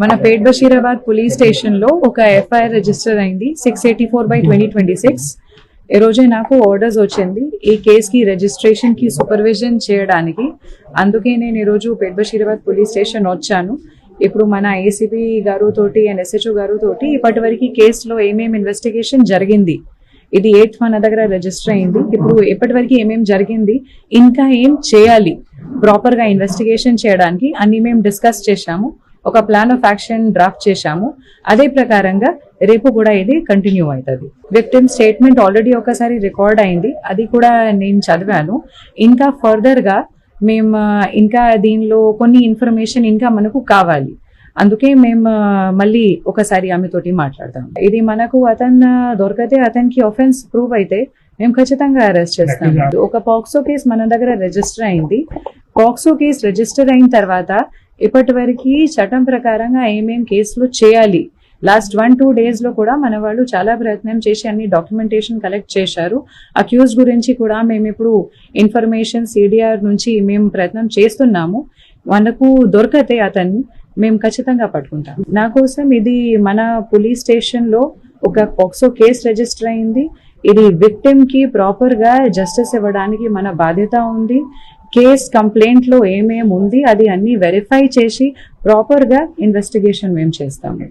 మన పేట్ Basheerabad police station లో ఒక ఎఫ్ఐఆర్ రిజిస్టర్ అయింది 684/2026. ఈ రోజే నాకు ఆర్డర్స్ వచ్చింది ఈ కేస్ కి రిజిస్ట్రేషన్ కి సూపర్విజన్ చేయడానికి. అందుకే నేను ఈ రోజు పేట్ బషీరాబాద్ పోలీస్ స్టేషన్ వచ్చాను. ఇప్పుడు మన ఏసీపీ గారు తోటి అండ్ ఎస్హెచ్ఓ గారు తోటి ఇప్పటి వరకు కేసులో ఏమేమి ఇన్వెస్టిగేషన్ జరిగింది, ఇది 8th మన దగ్గర రిజిస్టర్ అయింది. ఇప్పుడు ఇప్పటి వరకు ఏమేమి జరిగింది, ఇంకా ఏం చేయాలి ప్రాపర్ గా ఇన్వెస్టిగేషన్ చేయడానికి అన్ని మేము డిస్కస్ చేశాము. ఒక ప్లాన్ ఆఫ్ యాక్షన్ డ్రాఫ్ట్ చేశాము. అదే ప్రకారంగా రేపు కూడా ఇది కంటిన్యూ అవుతుంది. విక్టిమ్ స్టేట్మెంట్ ఆల్రెడీ ఒకసారి రికార్డ్ అయింది, అది కూడా నేను చదివాను. ఇంకా ఫర్దర్ గా మేము ఇంకా దీనిలో కొన్ని ఇన్ఫర్మేషన్ ఇంకా మనకు కావాలి. అందుకే మేము మళ్ళీ ఒకసారి ఆమెతోటి మాట్లాడతాం. ఇది మనకు అతను దొరికితే అతనికి ఆఫెన్స్ ప్రూవ్ అయితే మేము ఖచ్చితంగా అరెస్ట్ చేస్తాం. ఒక పాక్సో కేసు మన దగ్గర రిజిస్టర్ అయింది. పాక్సో కేసు రిజిస్టర్ అయిన తర్వాత ఇప్పటి వరకు చట్టం ప్రకారంగా ఏమేం కేసులు చేయాలి, లాస్ట్ 1-2 days లో కూడా మన వాళ్ళు చాలా ప్రయత్నం చేసి అన్ని డాక్యుమెంటేషన్ కలెక్ట్ చేశారు. అక్యూజ్ గురించి కూడా మేము ఇప్పుడు ఇన్ఫర్మేషన్ సిడిఆర్ నుంచి మేము ప్రయత్నం చేస్తున్నాము. మనకు దొరికితే అతన్ని మేము ఖచ్చితంగా పట్టుకుంటాం. నా కోసం ఇది మన పోలీస్ స్టేషన్ లో ఒక పాక్సో కేసు రిజిస్టర్ అయింది. ఇది విక్టిమ్ కి ప్రాపర్ గా జస్టిస్ ఇవ్వడానికి మన బాధ్యత ఉంది. కేస్ కంప్లైంట్ లో ఏమేమి ఉంది అది అన్ని వెరిఫై చేసి ప్రాపర్ గా ఇన్వెస్టిగేషన్ మేము చేస్తాము.